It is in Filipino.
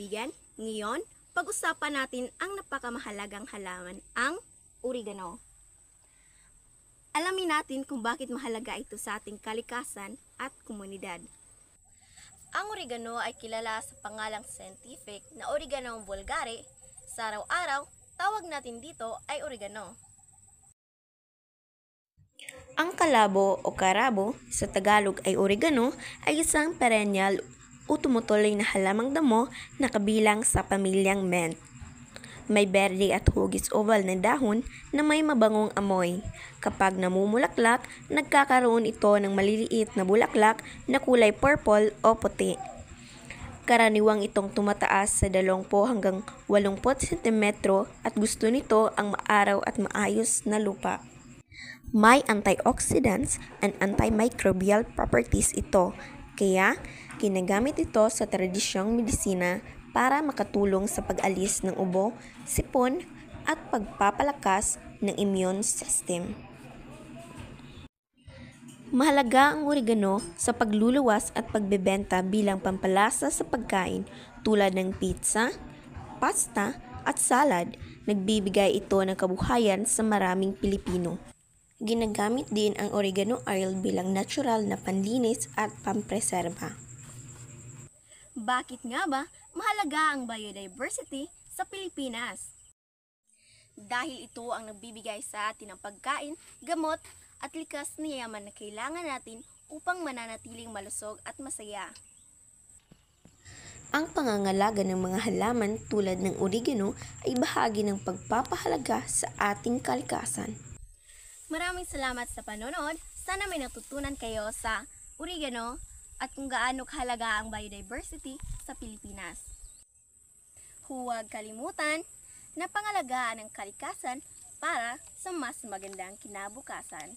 kaibigan, ngayon, pag-usapan natin ang napakamahalagang halaman, ang oregano. Alamin natin kung bakit mahalaga ito sa ating kalikasan at komunidad. Ang oregano ay kilala sa pangalang scientific na Oreganum vulgare. Sa araw-araw, tawag natin dito ay oregano. Ang kalabo o karabo, sa Tagalog ay oregano, ay isang perennial o tumutuloy na halamang damo na kabilang sa pamilyang mint. May berde at hugis oval na dahon na may mabangong amoy. Kapag namumulaklak, nagkakaroon ito ng maliliit na bulaklak na kulay purple o puti. Karaniwang itong tumataas sa 20 hanggang 80 cm at gusto nito ang maaraw at maayos na lupa. May antioxidants and antimicrobial properties ito, kaya ginagamit ito sa tradisyong medisina para makatulong sa pag-alis ng ubo, sipon, at pagpapalakas ng immune system. Mahalaga ang oregano sa pagluluwas at pagbebenta bilang pampalasa sa pagkain tulad ng pizza, pasta, at salad. Nagbibigay ito ng kabuhayan sa maraming Pilipino. Ginagamit din ang oregano oil bilang natural na panlinis at pampreserba. Bakit nga ba mahalaga ang biodiversity sa Pilipinas? Dahil ito ang nagbibigay sa atin ng pagkain, gamot, at likas na yaman na kailangan natin upang mananatiling malusog at masaya. Ang pangangalaga ng mga halaman tulad ng oregano ay bahagi ng pagpapahalaga sa ating kalikasan. Maraming salamat sa panonood. Sana may natutunan kayo sa oregano at kung gaano kahalaga ang biodiversity sa Pilipinas. Huwag kalimutan na pangalagaan ang kalikasan para sa mas magandang kinabukasan.